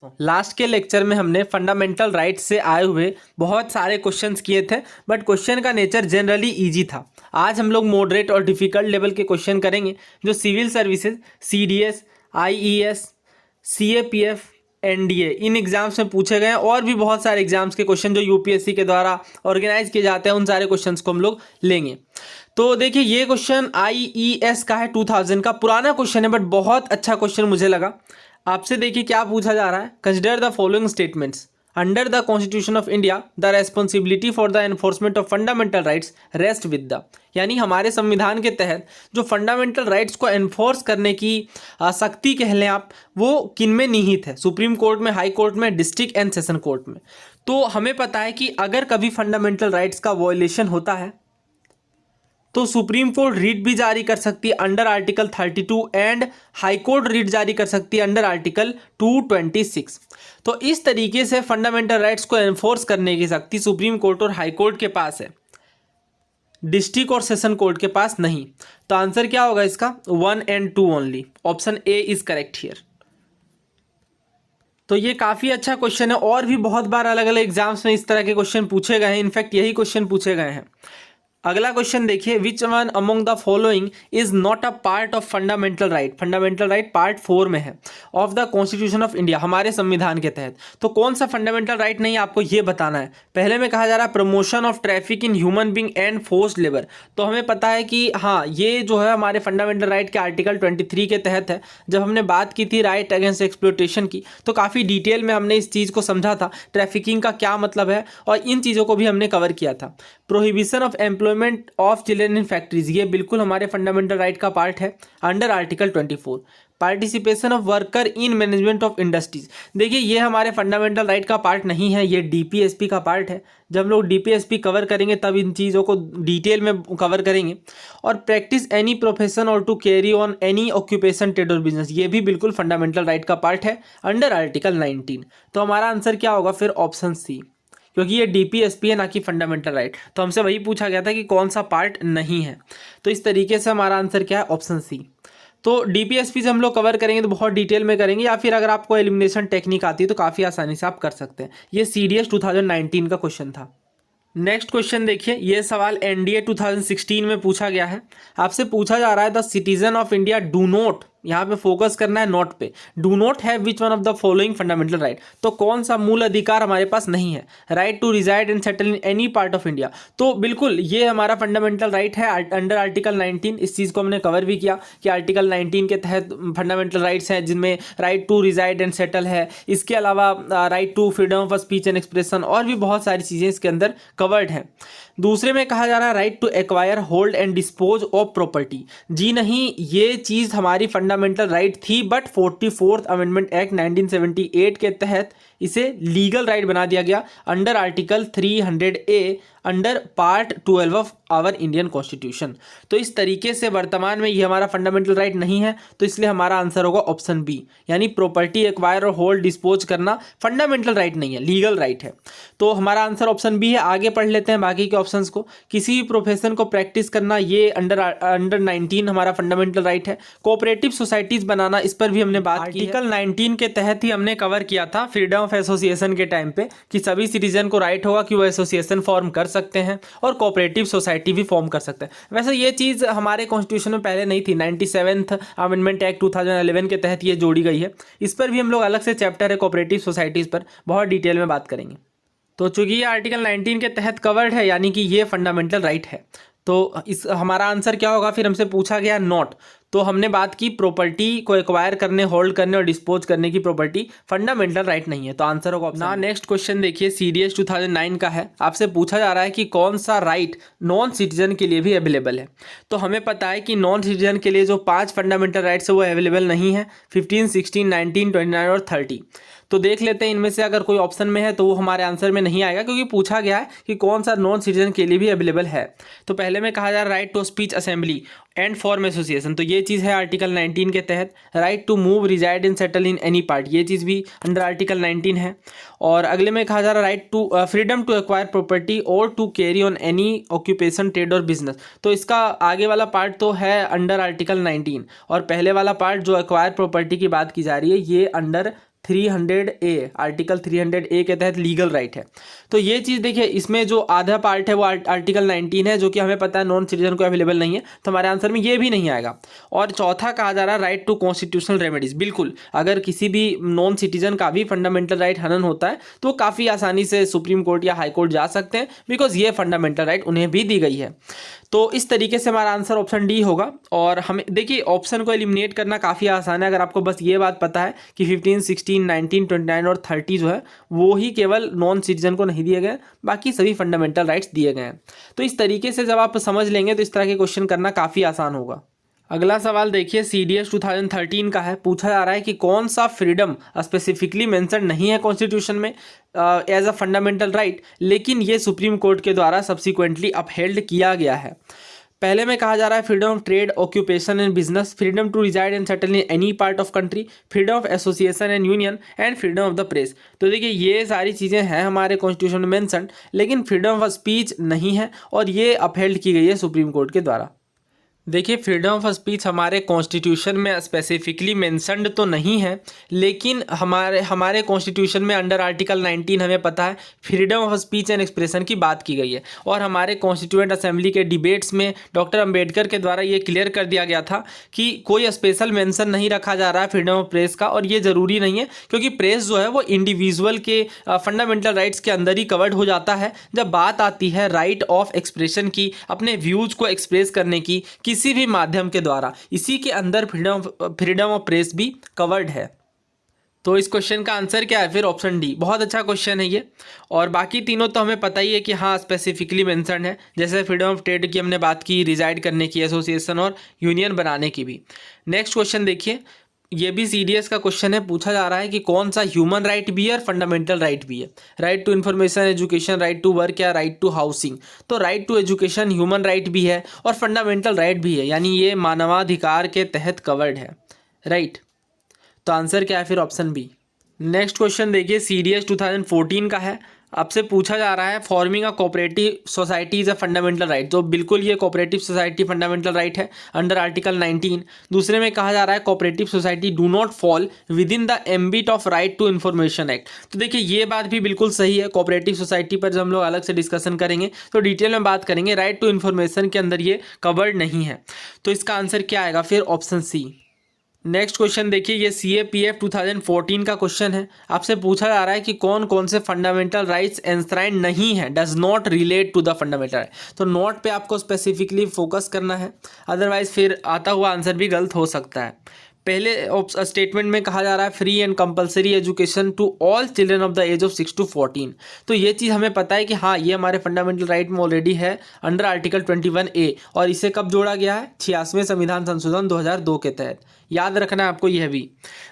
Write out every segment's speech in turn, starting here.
Last के lecture में हमने फंडामेंटल राइट्स से आए हुए बहुत सारे क्वेश्चंस किए थे, बट क्वेश्चन का नेचर जनरली इजी था। आज हम लोग मॉडरेट और डिफ़िकल्ट लेवल के क्वेश्चन करेंगे जो civil services, CDS, IES, CAPF, NDA इन एग्जाम्स में पूछे गए हैं, और भी बहुत सारे एग्जाम्स के क्वेश्चन जो यूपीएससी के द्वारा ऑर्गेनाइज किए जाते हैं, उन सारे क्वेश्चंस को हम लोग लेंगे। तो देखिए, ये क्वेश्चन आईईएस का है, 2000 का पुराना क्वेश्चन है, बट बहुत अच्छा क्वेश्चन मुझे लगा। आपसे देखिए क्या पूछा जा रहा है। Consider the following statements. Under the constitution of India the responsibility for the enforcement of fundamental rights rest with the, यानी हमारे संविधान के तहत जो फंडामेंटल राइट्स को एनफोर्स करने की शक्ति कह लें आप, वो किन में निहित है? सुप्रीम कोर्ट में, हाई कोर्ट में, डिस्ट्रिक्ट एंड सेशन कोर्ट में। तो हमें पता है कि अगर कभी फंडामेंटल राइट्स का वायलेशन होता है तो सुप्रीम कोर्ट रीट भी जारी कर सकती है under article 32 and high court writ जारी कर सकती है अंडर आर्टिकल 226। तो इस तरीके से फंडामेंटल राइट्स को एनफोर्स करने की शक्ति सुप्रीम कोर्ट और हाई कोर्ट के पास है, डिस्ट्रिक्ट और सेशन कोर्ट के पास नहीं। तो आंसर क्या होगा इसका? 1 and 2 only. Option A is correct here. तो ये काफ़ी अच्छा क्वेश्चन है, और भी बहुत बार अलग अलग एग्जाम्स में इस तरह के क्वेश्चन पूछे गए हैं। इनफैक्ट यही क्वेश्चन पूछे गए हैं। अगला क्वेश्चन देखिए, which one among the following is not a part of fundamental right. Fundamental right part 4 में है, of the constitution of India, हमारे संविधान के तहत। तो कौन सा फंडामेंटल राइट नहीं, आपको ये बताना है। पहले में कहा जा रहा है promotion of traffic in human being and forced labour. तो हमें पता है कि हाँ, ये जो है हमारे फंडामेंटल राइट के आर्टिकल 23 के तहत है। जब हमने बात की थी राइट अगेंस्ट एक्सप्लोटेशन की, तो काफ़ी डिटेल में हमने इस चीज़ को समझा था, ट्रैफिकिंग का क्या मतलब है, और इन चीज़ों को भी हमने कवर किया था। Prohibition of employment of children in factories, ये बिल्कुल हमारे फंडामेंटल राइट का पार्ट है under article 24। Participation of worker in management of industries, देखिए ये हमारे फंडामेंटल राइट का पार्ट नहीं है, ये डीपीएसपी का पार्ट है। जब हम लोग डीपीएसपी कवर करेंगे तब इन चीज़ों को डिटेल में कवर करेंगे। और प्रैक्टिस एनी प्रोफेशन और to carry on any occupation, trade और बिजनेस, ये भी बिल्कुल फंडामेंटल राइट का पार्ट है अंडर आर्टिकल 19। तो हमारा आंसर क्या होगा फिर? ऑप्शन सी, क्योंकि ये डीपीएसपी है ना कि फंडामेंटल राइट। तो हमसे वही पूछा गया था कि कौन सा पार्ट नहीं है। तो इस तरीके से हमारा आंसर क्या है? Option C. तो डीपीएसपी से हम लोग कवर करेंगे तो बहुत डिटेल में करेंगे, या फिर अगर आपको एलिमिनेशन टेक्निक आती है तो काफ़ी आसानी से आप कर सकते हैं। ये सीडीएस 2019 का क्वेश्चन था। नेक्स्ट क्वेश्चन देखिए, ये सवाल एनडीए 2016 में पूछा गया है। आपसे पूछा जा रहा है the citizen of India do not, यहाँ पे फोकस करना है नॉट पे, do not have which one of the following fundamental right. तो कौन सा मूल अधिकार हमारे पास नहीं है? Right to reside and settle in any part of India. तो बिल्कुल ये हमारा फंडामेंटल राइट है अंडर आर्टिकल 19। इस चीज़ को हमने कवर भी किया कि आर्टिकल 19 के तहत फंडामेंटल राइट्स हैं, जिनमें right to reside and settle है। इसके अलावा right to freedom of speech and expression, और भी बहुत सारी चीज़ें इसके अंदर कवर्ड हैं। दूसरे में कहा जा रहा है right to acquire, hold and dispose of property. जी नहीं, ये चीज़ हमारी फंडामेंटल राइट थी, बट 44th अमेंडमेंट एक्ट 1978 के तहत इसे लीगल राइट बना दिया गया under article 300A under part 12 of our Indian constitution. तो इस तरीके से वर्तमान में ये हमारा फंडामेंटल राइट नहीं है, तो इसलिए हमारा आंसर होगा ऑप्शन बी, यानी प्रॉपर्टी एक्वायर और होल्ड डिस्पोज करना फंडामेंटल राइट नहीं है, लीगल राइट है। तो हमारा आंसर ऑप्शन बी है। आगे पढ़ लेते हैं बाकी के ऑप्शंस को। किसी भी प्रोफेशन को प्रैक्टिस करना, ये अंडर 19 हमारा फंडामेंटल राइट है। कोऑपरेटिव सोसाइटीज बनाना, इस पर भी हमने बात की। आर्टिकल 19 के तहत ही हमने कवर किया था फ्रीडम ऑफ एसोसिएशन के टाइम पे, कि सभी सिटीजन को राइट होगा कि वो एसोसिएशन फॉर्म कर सकते हैं और कोऑपरेटिव सोसाइटी भी फॉर्म कर सकते हैं। वैसे ये चीज़ हमारे कॉन्स्टिट्यूशन में पहले नहीं थी, 97th अमेंडमेंट एक्ट 2011 के तहत ये जोड़ी गई है। इस पर भी हम लोग अलग से चैप्टर है कोऑपरेटिव सोसाइटीज़ पर, बहुत डिटेल में बात करेंगे। तो चूंकि ये आर्टिकल 19 के तहत कवर्ड है, यानी कि ये फंडामेंटल राइट है। तो इस हमारा आंसर क्या होगा फिर? हमसे पूछा गया नॉट। तो हमने बात की प्रॉपर्टी को एक्वायर करने, होल्ड करने और डिस्पोज करने की प्रॉपर्टी फंडामेंटल राइट नहीं है, तो आंसर होगा ना। नेक्स्ट क्वेश्चन देखिए, सीडीएस 2009 का है। आपसे पूछा जा रहा है कि कौन सा राइट नॉन सिटीजन के लिए भी अवेलेबल है। तो हमें पता है कि नॉन सिटीजन के लिए जो 5 फंडामेंटल राइट्स है वो अवेलेबल नहीं है, 15, 16, 19, 29 और 30। तो देख लेते हैं इनमें से अगर कोई ऑप्शन में है तो वो हमारे आंसर में नहीं आएगा, क्योंकि पूछा गया है कि कौन सा नॉन सिटीजन के लिए भी अवेलेबल है। तो पहले में कहा जा रहा है right to speech assembly and form association, तो ये चीज़ है आर्टिकल 19 के तहत। Right to move, reside and settle in any part, ये चीज़ भी अंडर आर्टिकल 19 है। और अगले में कहा जा रहा है right to freedom to acquire property और to carry on any occupation, trade और बिजनेस। तो इसका आगे वाला पार्ट तो है अंडर आर्टिकल 19, और पहले वाला पार्ट जो एक्वायर प्रॉपर्टी की बात की जा रही है ये अंडर 300A, आर्टिकल 300A के तहत लीगल राइट है। तो ये चीज़ देखिए, इसमें जो आधा पार्ट है वो आर्टिकल 19 है, जो कि हमें पता है नॉन सिटीजन को अवेलेबल नहीं है, तो हमारे आंसर में ये भी नहीं आएगा। और चौथा कहा जा रहा है राइट टू कॉन्स्टिट्यूशनल रेमेडीज। बिल्कुल, अगर किसी भी नॉन सिटीजन का भी फंडामेंटल राइट हनन होता है तो काफ़ी आसानी से सुप्रीम कोर्ट या हाई कोर्ट जा सकते हैं, बिकॉज ये फंडामेंटल राइट उन्हें भी दी गई है। तो इस तरीके से हमारा आंसर ऑप्शन डी होगा। और हमें देखिए, ऑप्शन को एलिमिनेट करना काफ़ी आसान है अगर आपको बस ये बात पता है कि 15, 16, 19, 29 और 30 जो है वो ही केवल नॉन सिटीजन को नहीं दिए गए, बाकी सभी फंडामेंटल राइट्स दिए गए हैं। तो इस तरीके से जब आप समझ लेंगे तो इस तरह के क्वेश्चन करना काफ़ी आसान होगा। अगला सवाल देखिए, CDS 2013 का है। पूछा जा रहा है कि कौन सा फ्रीडम स्पेसिफिकली मेंशन नहीं है कॉन्स्टिट्यूशन में एज अ फंडामेंटल राइट, लेकिन ये सुप्रीम कोर्ट के द्वारा सब्सिक्वेंटली अपहेल्ड किया गया है। पहले में कहा जा रहा है freedom of trade, occupation and business, freedom to reside and settle in any part of country, freedom of association and union and freedom of the press. तो देखिए, ये सारी चीज़ें हैं हमारे कॉन्स्टिट्यूशन में मेंशन, लेकिन फ्रीडम ऑफ स्पीच नहीं है और ये अपहेल्ड की गई है सुप्रीम कोर्ट के द्वारा। देखिए, फ्रीडम ऑफ स्पीच हमारे कॉन्स्टिट्यूशन में स्पेसिफिकली मेंशन्ड तो नहीं है, लेकिन हमारे कॉन्स्टिट्यूशन में अंडर आर्टिकल 19 हमें पता है freedom of speech and expression की बात की गई है। और हमारे कॉन्स्टिट्यूएंट असेंबली के डिबेट्स में डॉक्टर अंबेडकर के द्वारा ये क्लियर कर दिया गया था कि कोई स्पेशल मेंशन नहीं रखा जा रहा है फ्रीडम ऑफ प्रेस का, और ये ज़रूरी नहीं है, क्योंकि प्रेस जो है वो इंडिविजुअल के फंडामेंटल राइट्स के अंदर ही कवर्ड हो जाता है। जब बात आती है राइट ऑफ एक्सप्रेशन की, अपने व्यूज़ को एक्सप्रेस करने की किसी भी माध्यम के द्वारा, इसी के अंदर फ्रीडम ऑफ प्रेस भी कवर्ड है। तो इस क्वेश्चन का आंसर क्या है फिर? Option D. बहुत अच्छा क्वेश्चन है ये। और बाकी तीनों तो हमें पता ही है कि हाँ स्पेसिफिकली मेंशन है, जैसे फ्रीडम ऑफ ट्रेड की हमने बात की, रिजाइड करने की, एसोसिएशन और यूनियन बनाने की भी। नेक्स्ट क्वेश्चन देखिए, ये भी CDS का क्वेश्चन है। पूछा जा रहा है कि कौन सा ह्यूमन राइट भी है और फंडामेंटल राइट भी है। Right to information, education, right to work या राइट टू हाउसिंग। तो right to education human right भी है और फंडामेंटल राइट भी है, यानी ये मानवाधिकार के तहत कवर्ड है, राइट। तो आंसर क्या है फिर? Option B. नेक्स्ट क्वेश्चन देखिए, CDS 2014 का है। आपसे पूछा जा रहा है forming a cooperative society is a fundamental right. तो बिल्कुल ये कोऑपरेटिव सोसाइटी फंडामेंटल राइट है अंडर आर्टिकल 19। दूसरे में कहा जा रहा है cooperative society do not fall within the ambit of right to information act. तो देखिए, ये बात भी बिल्कुल सही है। कोऑपरेटिव सोसाइटी पर जब हम लोग अलग से डिस्कशन करेंगे तो डिटेल में बात करेंगे, राइट टू इन्फॉर्मेशन के अंदर ये कवर्ड नहीं है। तो इसका आंसर क्या आएगा फिर? Option C. नेक्स्ट क्वेश्चन देखिए, ये CAPF 2014 का क्वेश्चन है। आपसे पूछा जा रहा है कि कौन कौन से फंडामेंटल राइट्स एंश्राइंड नहीं है, does not relate to the fundamental right. तो नॉट पे आपको स्पेसिफिकली फोकस करना है, अदरवाइज फिर आता हुआ आंसर भी गलत हो सकता है। पहले स्टेटमेंट में कहा जा रहा है free and compulsory education to all children of the age of 6 to 14। तो ये चीज़ हमें पता है कि हाँ ये हमारे फंडामेंटल राइट में ऑलरेडी है अंडर आर्टिकल 21A, और इसे कब जोड़ा गया है? 86वें संविधान संशोधन 2002 के तहत। याद रखना है आपको यह भी।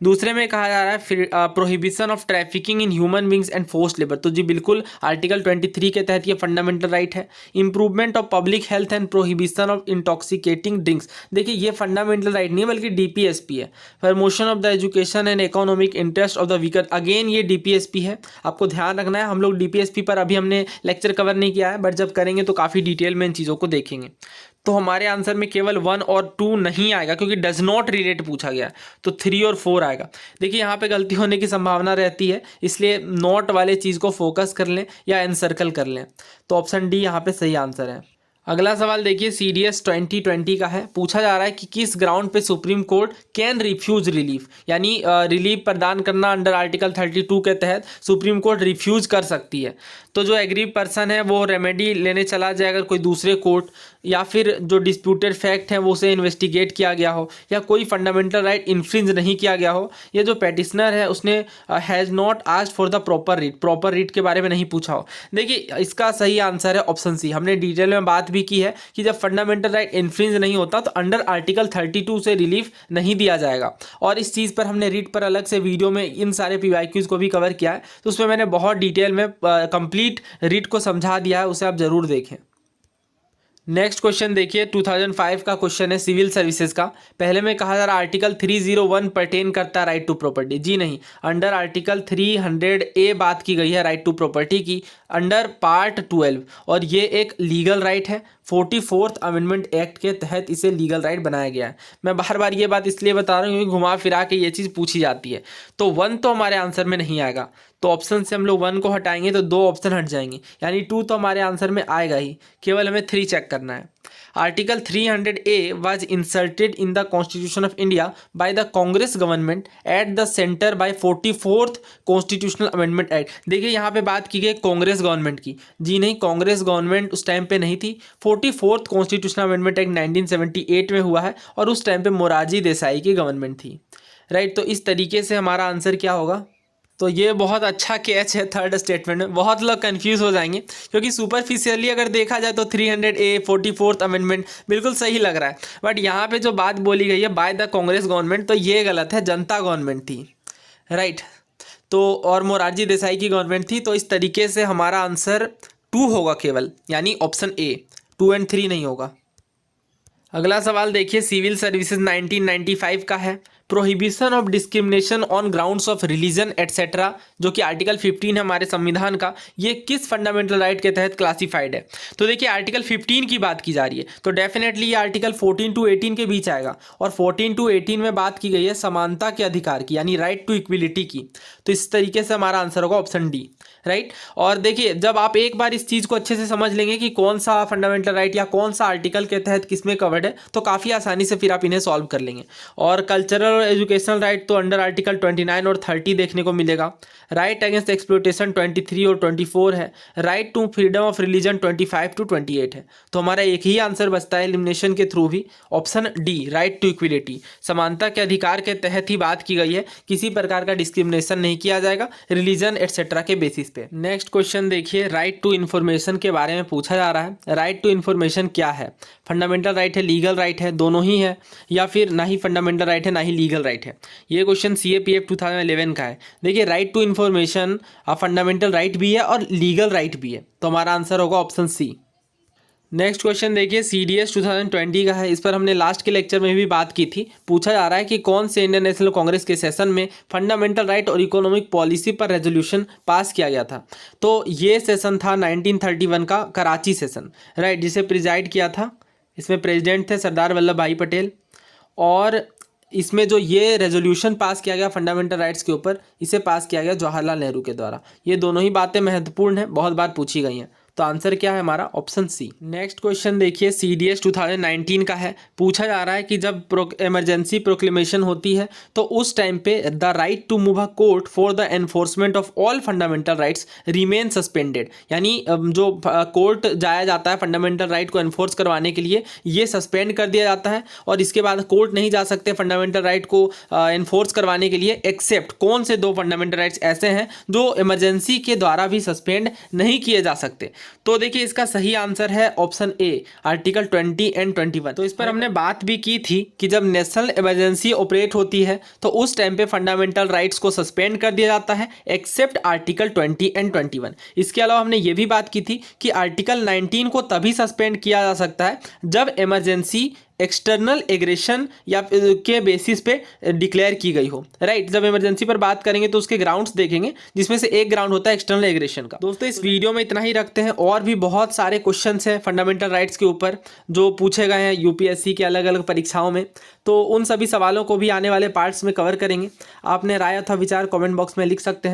दूसरे में कहा जा रहा है prohibition of trafficking in human beings and forced labour. तो जी बिल्कुल आर्टिकल 23 के तहत ये फंडामेंटल राइट है। Improvement of public health and prohibition of intoxicating drinks. देखिए, ये फंडामेंटल राइट नहीं बल्कि DPSP है। Promotion of the education and economic interest of the weaker, again ये DPSP है। आपको ध्यान रखना है, हम लोग DPSP पर अभी हमने लेक्चर कवर नहीं किया है, बट जब करेंगे तो काफ़ी डिटेल में इन चीज़ों को देखेंगे। तो हमारे आंसर में केवल 1 और 2 नहीं आएगा, क्योंकि डज नॉट रिलेट पूछा गया, तो 3 और 4 आएगा। देखिए, यहाँ पे गलती होने की संभावना रहती है, इसलिए नॉट वाले चीज़ को फोकस कर लें या एनसर्कल कर लें। तो ऑप्शन डी यहाँ पे सही आंसर है। अगला सवाल देखिए, CDS 2020 का है। पूछा जा रहा है कि किस ग्राउंड पे supreme court can refuse relief, यानी रिलीफ प्रदान करना अंडर आर्टिकल 32 के तहत सुप्रीम कोर्ट रिफ्यूज कर सकती है। तो जो एग्रीव पर्सन है वो रेमेडी लेने चला जाए अगर कोई दूसरे कोर्ट, या फिर जो डिस्प्यूटेड फैक्ट है वो उसे इन्वेस्टिगेट किया गया हो, या कोई फंडामेंटल राइट इन्फ्रिंज नहीं किया गया हो, या जो पेटिशनर है उसने has not asked for the proper writ के बारे में नहीं पूछा हो। देखिए, इसका सही आंसर है ऑप्शन सी। हमने डिटेल में बात भी की है कि जब फंडामेंटल राइट इन्फ्रिंज नहीं होता तो अंडर आर्टिकल 32 से रिलीफ नहीं दिया जाएगा। और इस चीज़ पर हमने रीट पर अलग से वीडियो में इन सारे PYQs को भी कवर किया है, तो उसमें मैंने बहुत डिटेल में कंप्लीट रीट को समझा दिया है, उसे आप जरूर देखें। नेक्स्ट क्वेश्चन देखिए, 2005 का क्वेश्चन है सिविल सर्विसेज का। पहले में कहा जा रहा है आर्टिकल 301 पर्टेन करता है राइट टू प्रॉपर्टी। जी नहीं, अंडर आर्टिकल 300A बात की गई है राइट टू प्रॉपर्टी की अंडर पार्ट 12, और ये एक लीगल राइट है। 44th अमेंडमेंट एक्ट के तहत इसे लीगल राइट बनाया गया है। मैं बार बार ये बात इसलिए बता रहा हूँ क्योंकि घुमा फिरा के ये चीज़ पूछी जाती है। तो 1 तो हमारे आंसर में नहीं आएगा, तो ऑप्शन से हम लोग 1 को हटाएंगे तो 2 ऑप्शन हट जाएंगे, यानी 2 तो हमारे आंसर में आएगा ही, केवल हमें 3 चेक करना है। Article 300A was inserted in the Constitution of India by the Congress government at the center by 44th Constitutional Amendment Act। देखिए यहाँ पे बात की गई कांग्रेस गवर्नमेंट की, जी नहीं, कांग्रेस गवर्नमेंट उस टाइम पे नहीं थी। 44th कॉन्स्टिट्यूशनल अमेंडमेंट एक्ट 1978 में हुआ है और उस टाइम पे मोरारजी देसाई की गवर्नमेंट थी, राइट। तो इस तरीके से हमारा आंसर क्या होगा, तो ये बहुत अच्छा कैच है थर्ड स्टेटमेंट में। बहुत लोग कंफ्यूज हो जाएंगे क्योंकि सुपरफिशियली अगर देखा जाए तो 300A 44th अमेंडमेंट बिल्कुल सही लग रहा है, बट यहाँ पे जो बात बोली गई है बाय द कांग्रेस गवर्नमेंट, तो ये गलत है, जनता गवर्नमेंट थी, राइट। तो और मोरारजी देसाई की गवर्नमेंट थी। तो इस तरीके से हमारा आंसर 2 होगा केवल, यानी ऑप्शन ए, 2 और 3 नहीं होगा। अगला सवाल देखिए, सिविल सर्विसेज 1995 का है। Prohibition of discrimination on grounds of religion etcetera, जो कि आर्टिकल 15 है हमारे संविधान का, ये किस फंडामेंटल राइट के तहत क्लासिफाइड है। तो देखिए आर्टिकल 15 की बात की जा रही है, तो डेफिनेटली ये आर्टिकल 14 to 18 के बीच आएगा, और 14 to 18 में बात की गई है समानता के अधिकार की, यानी राइट टू इक्विलिटी की। तो इस तरीके से हमारा आंसर होगा ऑप्शन डी, राइट। और देखिए जब आप एक बार इस चीज़ को अच्छे से समझ लेंगे कि कौन सा फंडामेंटल राइट या कौन सा आर्टिकल के तहत किसमें कवर्ड है, तो काफ़ी आसानी से फिर आप इन्हें सॉल्व कर लेंगे। और कल्चरल और एजुकेशनल राइट तो अंडर आर्टिकल 29 और 30 देखने को मिलेगा। राइट अगेंस्ट एक्सप्लॉयटेशन 23 और 24 है। Right to freedom of religion 25 to 28 है। तो हमारा एक ही आंसर बचता है एलिमिनेशन के थ्रू भी, option D, right to equality. समानता के अधिकार के तहत ही बात की गई है, किसी प्रकार का डिस्क्रिमिनेशन नहीं किया जाएगा रिलीजन एटसेट्रा के बेसिस पे। नेक्स्ट क्वेश्चन देखिए, राइट टू इन्फॉर्मेशन के बारे में पूछा जा रहा है। राइट टू इन्फॉर्मेशन क्या है, फंडामेंटल राइट है, लीगल राइट है, दोनों ही है, या फिर ना ही फंडामेंटल राइट है ना ही लीगल राइट है। ये क्वेश्चन CAPF 2011 का है। देखिए right to information fundamental right भी है और लीगल राइट भी है, तो हमारा आंसर होगा ऑप्शन सी। नेक्स्ट क्वेश्चन देखिए, CDS 2020 का है। इस पर हमने लास्ट के लेक्चर में भी बात की थी। पूछा जा रहा है कि कौन से इंडियन नेशनल कांग्रेस के सेशन में फंडामेंटल राइट और इकोनॉमिक पॉलिसी पर रेजोल्यूशन पास किया गया था। तो ये सेशन था 1931 का कराची सेशन, राइट, जिसे प्रिजाइड किया था, इसमें प्रेसिडेंट थे सरदार वल्लभ भाई पटेल। और इसमें जो ये रेजोल्यूशन पास किया गया फंडामेंटल राइट्स के ऊपर, इसे पास किया गया जवाहरलाल नेहरू के द्वारा। ये दोनों ही बातें महत्वपूर्ण हैं, बहुत बार पूछी गई हैं। तो आंसर क्या है हमारा, ऑप्शन सी। नेक्स्ट क्वेश्चन देखिए, CDS 2019 का है। पूछा जा रहा है कि जब इमरजेंसी प्रोक्लेमेशन होती है तो उस टाइम पे the right to move a court for the enforcement of all fundamental rights remain suspended, यानी जो कोर्ट जाया जाता है फंडामेंटल राइट को एनफोर्स करवाने के लिए, ये सस्पेंड कर दिया जाता है और इसके बाद कोर्ट नहीं जा सकते फंडामेंटल राइट को एनफोर्स करवाने के लिए, एक्सेप्ट कौन से 2 फंडामेंटल राइट्स ऐसे हैं जो इमरजेंसी के द्वारा भी सस्पेंड नहीं किए जा सकते। तो देखिए इसका सही आंसर है ऑप्शन ए, आर्टिकल 20 और 21। तो इस पर हमने बात भी की थी कि जब नेशनल इमरजेंसी ऑपरेट होती है तो उस टाइम पे फंडामेंटल राइट्स को सस्पेंड कर दिया जाता है, एक्सेप्ट आर्टिकल 20 और 21। इसके अलावा हमने ये भी बात की थी कि आर्टिकल 19 को तभी सस्पेंड किया जा सकता है जब इमरजेंसी एक्सटर्नल एग्रेशन या के बेसिस पे डिक्लेयर की गई हो, राइट। जब इमरजेंसी पर बात करेंगे तो उसके ग्राउंड्स देखेंगे, जिसमें से एक ग्राउंड होता है एक्सटर्नल एग्रेशन का। दोस्तों इस वीडियो में इतना ही रखते हैं, और भी बहुत सारे क्वेश्चंस हैं फंडामेंटल राइट्स के ऊपर जो पूछे गए हैं UPSC के अलग अलग परीक्षाओं में। तो उन सभी सवालों को भी आने वाले पार्ट्स में कवर करेंगे। आपने राय अथवा विचार कॉमेंट बॉक्स में लिख सकते हैं।